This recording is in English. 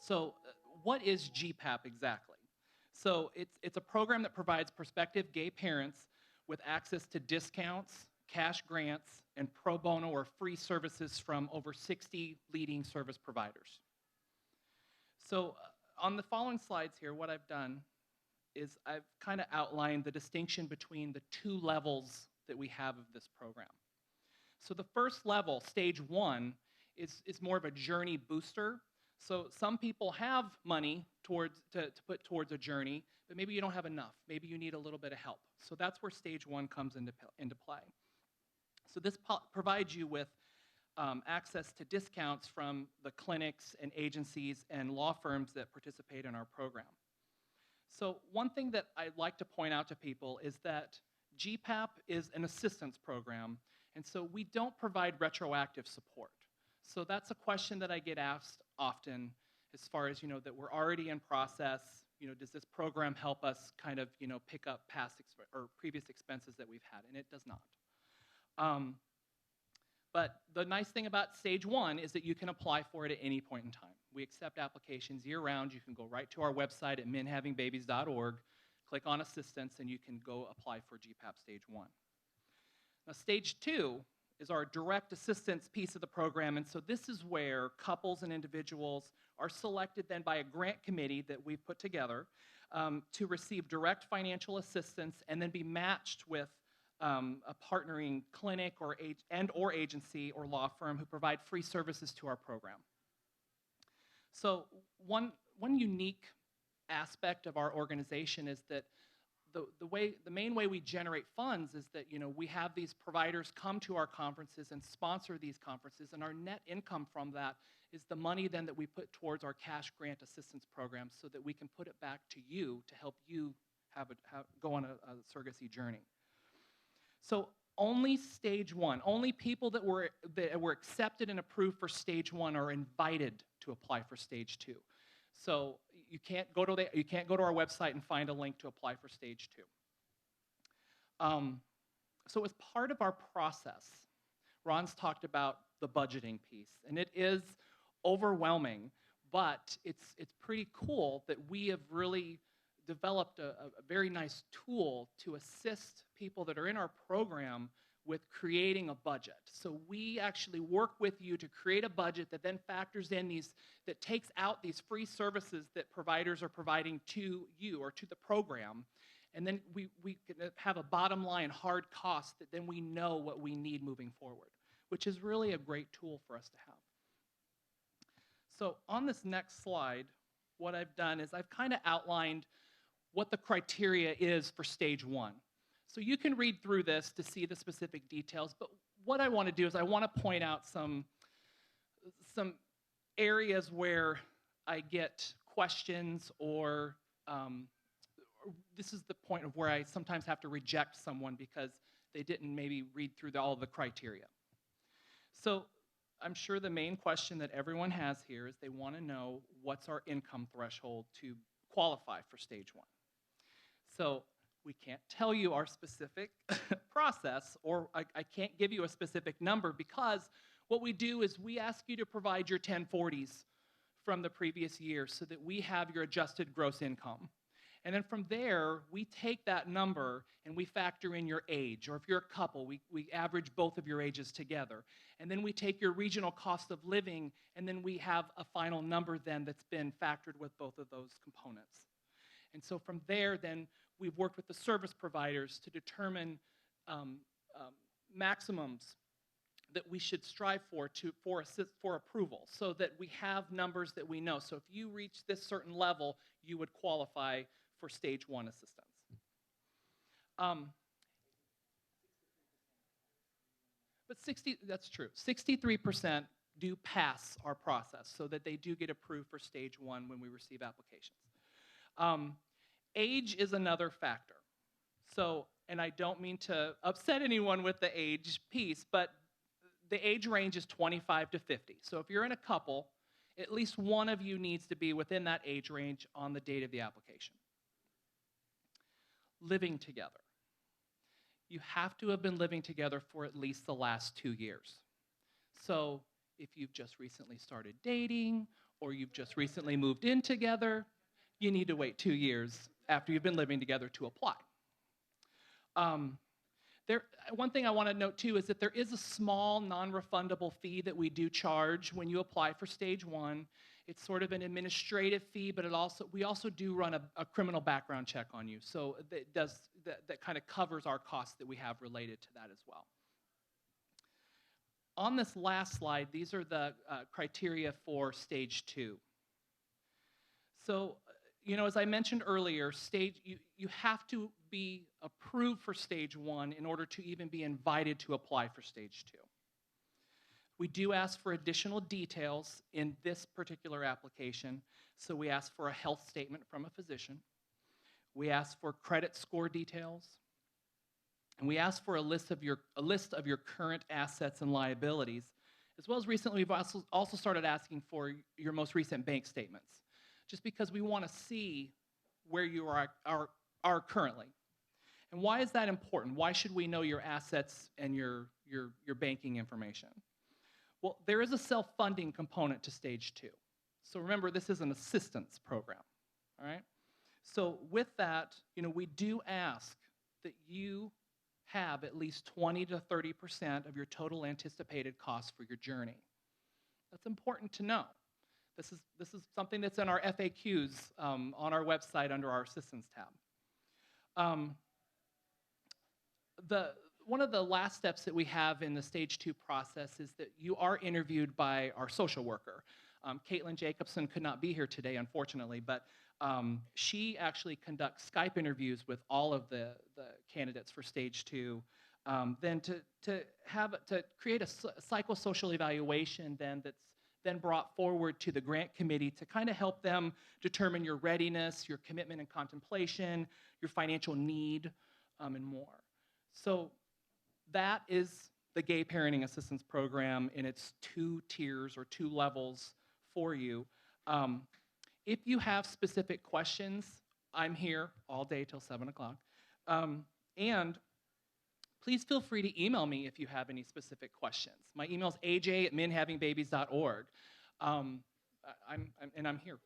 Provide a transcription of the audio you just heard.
So what is GPAP exactly? So it's a program that provides prospective gay parents with access to discounts, cash grants, and pro bono or free services from over 60 leading service providers. So on the following slides here, what I've done is I've kind of outlined the distinction between the two levels that we have of this program. So the first level, stage 1, is more of a journey booster. So some people have money to put towards a journey, but maybe you don't have enough. Maybe you need a little bit of help. So that's where stage 1 comes into play. So this provides you with access to discounts from the clinics and agencies and law firms that participate in our program. So one thing that I'd like to point out to people is that GPAP is an assistance program, and so we don't provide retroactive support. So that's a question that I get asked often as far as, that we're already in process, does this program help us kind of, pick up past or previous expenses that we've had? And it does not. But the nice thing about stage 1 is that you can apply for it at any point in time. We accept applications year-round. You can go right to our website at menhavingbabies.org, click on assistance, and you can go apply for GPAP stage 1. Now, stage 2 is our direct assistance piece of the program, and so this is where couples and individuals are selected then by a grant committee that we've put together to receive direct financial assistance and then be matched with a partnering clinic or agency or law firm who provide free services to our program. So one unique aspect of our organization is that the main way we generate funds is that we have these providers come to our conferences and sponsor these conferences, and our net income from that is the money then that we put towards our cash grant assistance program so that we can put it back to you to help you go on a surrogacy journey. So only stage 1, only people that were accepted and approved for stage 1 are invited to apply for stage 2. So you can't go to our website and find a link to apply for stage 2. So as part of our process, Ron's talked about the budgeting piece, and it is overwhelming, but it's pretty cool that we have really developed a very nice tool to assist people that are in our program with creating a budget. So we actually work with you to create a budget that then factors in that takes out these free services that providers are providing to you or to the program. And then we can have a bottom line hard cost that then we know what we need moving forward, which is really a great tool for us to have. So on this next slide, what I've done is I've kind of outlined what the criteria is for stage 1. So you can read through this to see the specific details, but what I want to do is I want to point out some areas where I get questions or this is the point of where I sometimes have to reject someone because they didn't maybe read through all of the criteria. So I'm sure the main question that everyone has here is they want to know what's our income threshold to qualify for stage 1. So we can't tell you our specific process, or I can't give you a specific number, because what we do is we ask you to provide your 1040s from the previous year so that we have your adjusted gross income. And then from there, we take that number and we factor in your age, or if you're a couple, we average both of your ages together. And then we take your regional cost of living, and then we have a final number then that's been factored with both of those components. And so from there, then, we've worked with the service providers to determine maximums that we should strive for approval, so that we have numbers that we know. So if you reach this certain level, you would qualify for stage 1 assistance. But that's true. 63% do pass our process so that they do get approved for stage 1 when we receive applications. Age is another factor. So, and I don't mean to upset anyone with the age piece, but the age range is 25 to 50. So if you're in a couple, at least one of you needs to be within that age range on the date of the application. Living together. You have to have been living together for at least the last 2 years. So if you've just recently started dating, or you've just recently moved in together, you need to wait 2 years after you've been living together to apply. One thing I want to note too is that there is a small non-refundable fee that we do charge when you apply for stage 1. It's sort of an administrative fee, but we also do run a criminal background check on you. So that kind of covers our costs that we have related to that as well. On this last slide, these are the criteria for stage 2. So, as I mentioned earlier, you have to be approved for stage 1 in order to even be invited to apply for stage 2. We do ask for additional details in this particular application. So we ask for a health statement from a physician. We ask for credit score details. And we ask for a list of your current assets and liabilities, as well as recently we've also started asking for your most recent bank statements, just because we want to see where you are currently. And why is that important? Why should we know your assets and your banking information? Well, there is a self-funding component to stage 2. So remember, this is an assistance program, all right? So with that, we do ask that you have at least 20 to 30% of your total anticipated costs for your journey. That's important to know. This is something that's in our FAQs on our website under our assistance tab. One of the last steps that we have in the stage 2 process is that you are interviewed by our social worker. Caitlin Jacobson could not be here today, unfortunately, but she actually conducts Skype interviews with all of the candidates for stage 2. Then to create a psychosocial evaluation that's then brought forward to the grant committee to kind of help them determine your readiness, your commitment and contemplation, your financial need, and more. So that is the Gay Parenting Assistance Program in its 2 tiers or 2 levels for you. If you have specific questions, I'm here all day till 7 o'clock. And please feel free to email me if you have any specific questions. My email is aj@menhavingbabies.org. I'm here.